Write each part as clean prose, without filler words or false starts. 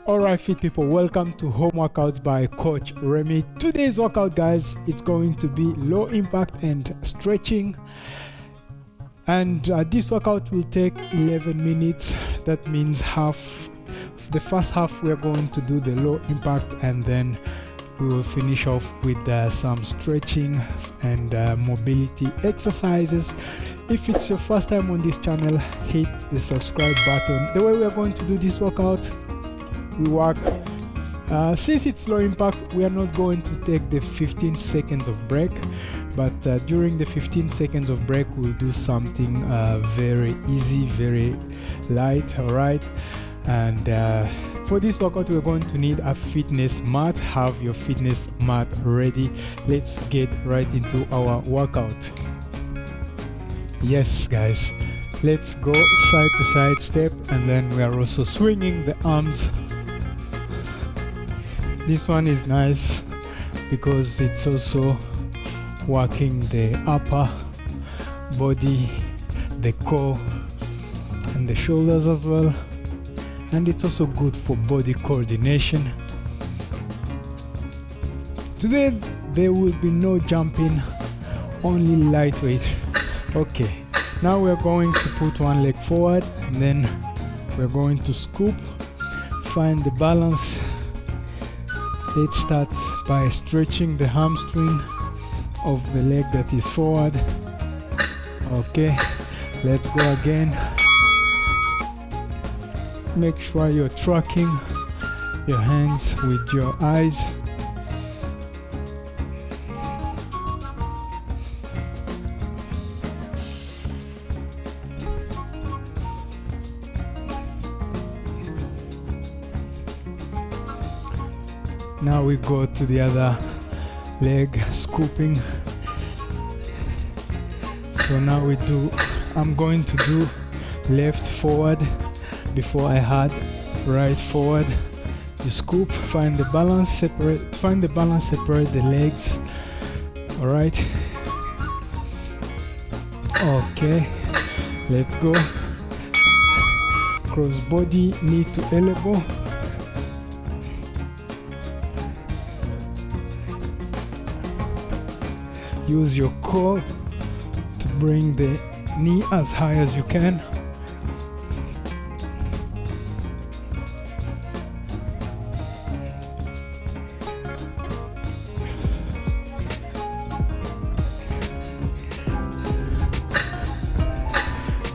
Alright, fit people, welcome to Home Workouts by Coach Remy. Today's workout, guys, it's going to be low impact and stretching. And this workout will take 11 minutes. That means the first half we're going to do the low impact, and then we will finish off with some stretching and mobility exercises. If it's your first time on this channel, hit the subscribe button. The way we are going to do this workout, we work since it's low impact, we are not going to take the 15 seconds of break, but during the 15 seconds of break we'll do something very easy, very light. All right, and for this workout we're going to need a fitness mat. Have your fitness mat ready. Let's get right into our workout. Yes guys, let's go side to side step, and then we are also swinging the arms. This one is nice because it's also working the upper body, the core and the shoulders as well, and it's also good for body coordination. Today there will be no jumping, only lightweight. Okay, now we're going to put one leg forward, and then we're going to scoop, find the balance. Let's start by stretching the hamstring of the leg that is forward. Okay, let's go again. Make sure you're tracking your hands with your eyes. Now we go to the other leg, scooping. So now I'm going to do left forward before I had right forward. You scoop, find the balance, separate the legs. All right. Okay, let's go. Cross body, knee to elbow. Use your core to bring the knee as high as you can.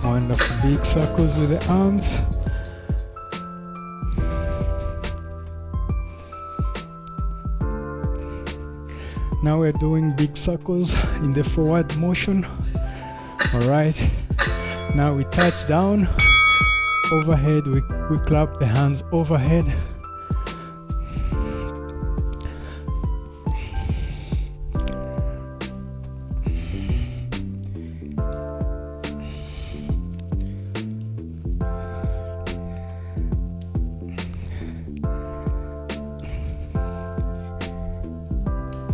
Wonderful big circles with the arms. Now we're doing big circles in the forward motion. All right, now we touch down, overhead, we clap the hands overhead.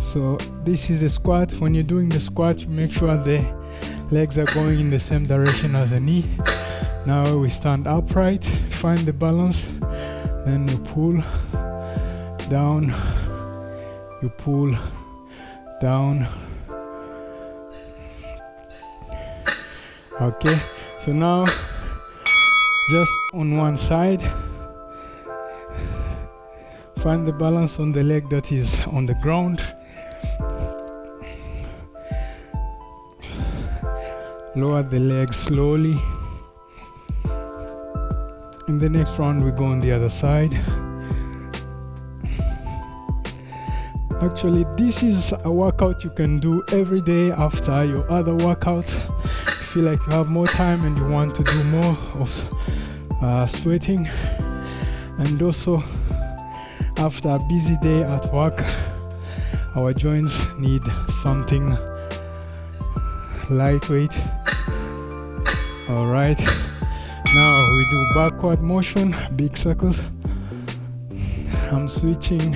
So this is the squat. When you're doing the squat, you make sure the legs are going in the same direction as the knee. Now we stand upright, find the balance, then you pull down, you pull down. Okay, so now just on one side, find the balance on the leg that is on the ground. Lower the leg slowly. In the next round we go on the other side. Actually, this is a workout you can do every day after your other workout. If you feel like you have more time and you want to do more of sweating, and also after a busy day at work, our joints need something lightweight. All right, now we do backward motion, big circles. I'm switching,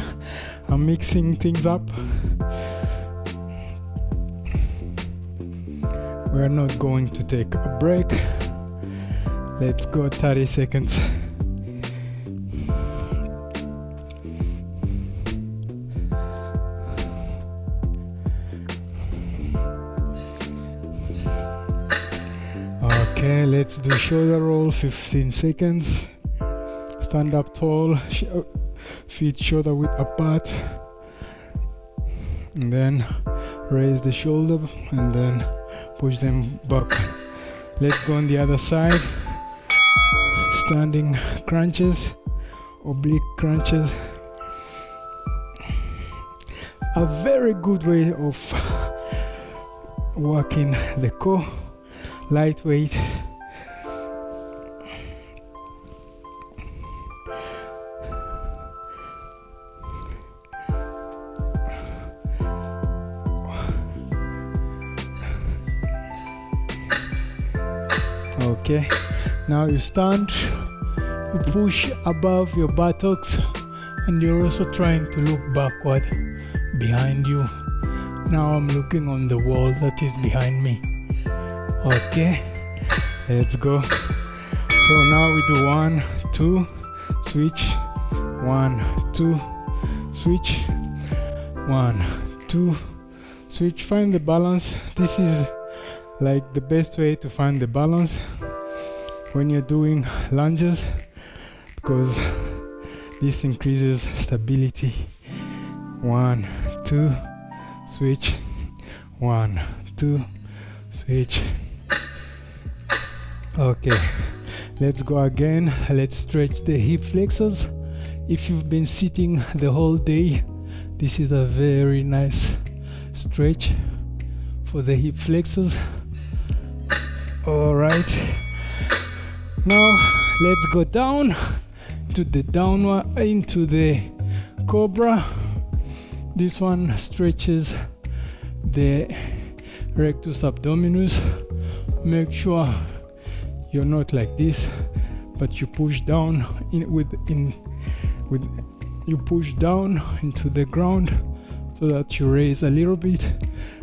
I'm mixing things up. We're not going to take a break. Let's go 30 seconds. let's do shoulder roll, 15 seconds. Stand up tall, feet shoulder width apart, and then raise the shoulder and then push them back. Let's go on the other side. Standing crunches, oblique crunches. A very good way of working the core. Lightweight. Okay, now you stand, you push above your buttocks, and you're also trying to look backward behind you. Now I'm looking on the wall that is behind me. Okay, let's go. So now we do 1, 2, switch, 1, 2, switch, 1, 2, switch. Find the balance. This is like the best way to find the balance when you're doing lunges, because this increases stability. 1, 2, switch, 1, 2, switch. Okay, let's go again. Let's stretch the hip flexors. If you've been sitting the whole day, this is a very nice stretch for the hip flexors. All right, now let's go down to the downward into the cobra. This one stretches the rectus abdominis. Make sure you're not like this, but you push down you push down into the ground so that you raise a little bit,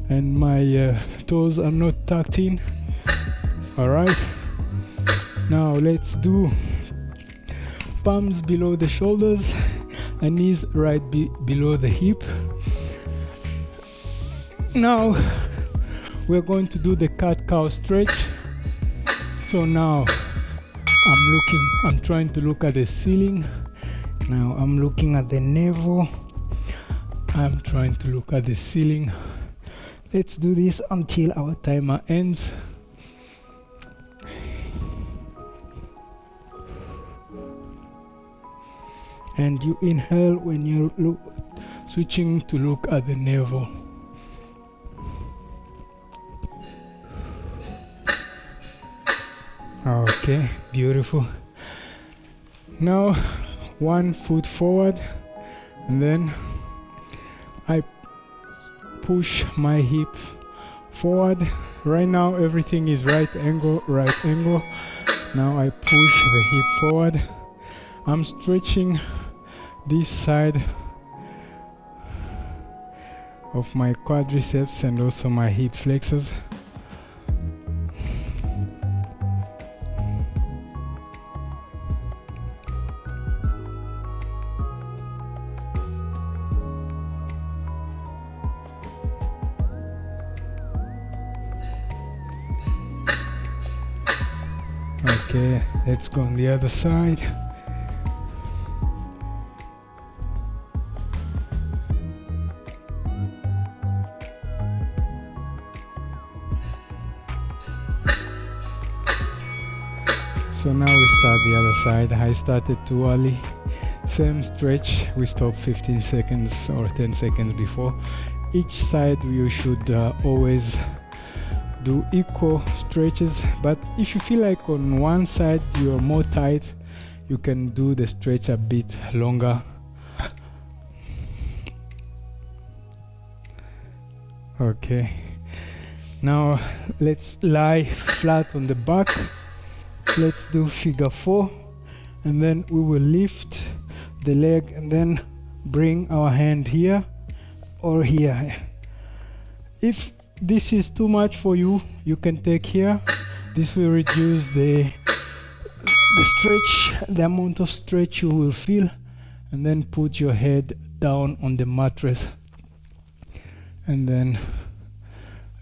and my toes are not tucked in. All right, now let's do palms below the shoulders and knees right below the hip. Now we're going to do the cat-cow stretch. So now I'm trying to look at the ceiling. Now I'm looking at the navel. I'm trying to look at the ceiling. Let's do this until our timer ends. And you inhale when you're switching to look at the navel. Okay, beautiful. Now 1 foot forward, and then I push my hip forward. Right now everything is right angle. Now I push the hip forward. I'm stretching this side of my quadriceps and also my hip flexors. Okay, let's go on the other side. So now we start the other side. I started too early. Same stretch, we stop 15 seconds or 10 seconds before. Each side you should always do equal stretches, but if you feel like on one side you're more tight, you can do the stretch a bit longer. Okay, now let's lie flat on the back. Let's do figure 4, and then we will lift the leg and then bring our hand here or here. If this is too much for you, you can take here. This will reduce the stretch, the amount of stretch you will feel, and then put your head down on the mattress and then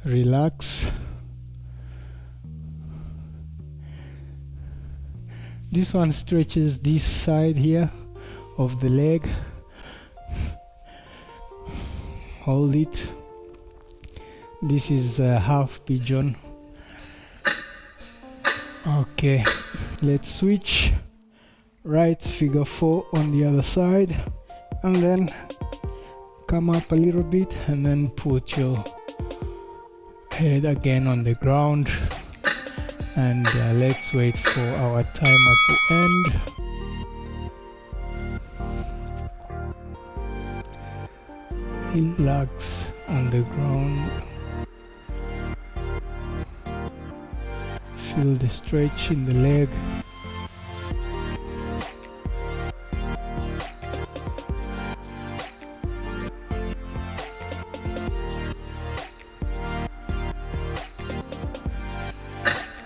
relax. This one stretches this side here of the leg. Hold it. This is a half pigeon. Okay, let's switch. Right, figure 4 on the other side, and then come up a little bit and then put your head again on the ground, and let's wait for our timer to end. Relax on the ground. Feel the stretch in the leg.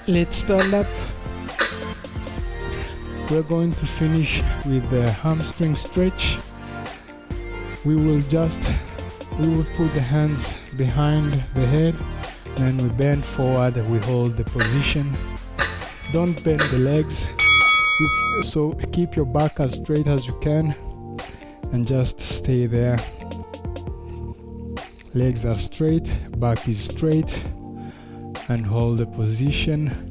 Let's stand up. We're going to finish with the hamstring stretch. We will put the hands behind the head, then we bend forward, we hold the position. Don't bend the legs, so keep your back as straight as you can and just stay there. Legs are straight, back is straight, and hold the position.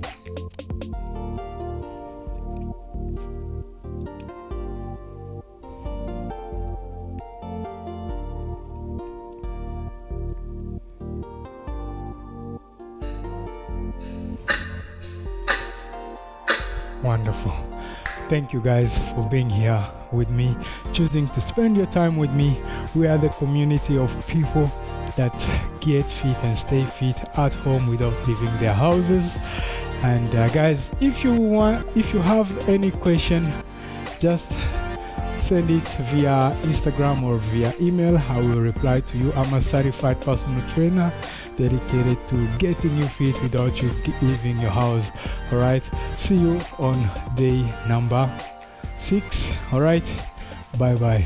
Wonderful. Thank you guys for being here with me, choosing to spend your time with me. We are the community of people that get fit and stay fit at home without leaving their houses. And guys, if you have any question, just send it via Instagram or via email. I will reply to you. I'm a certified personal trainer dedicated to getting you fit without you leaving your house. All right, see you on day number 6. All right, bye bye.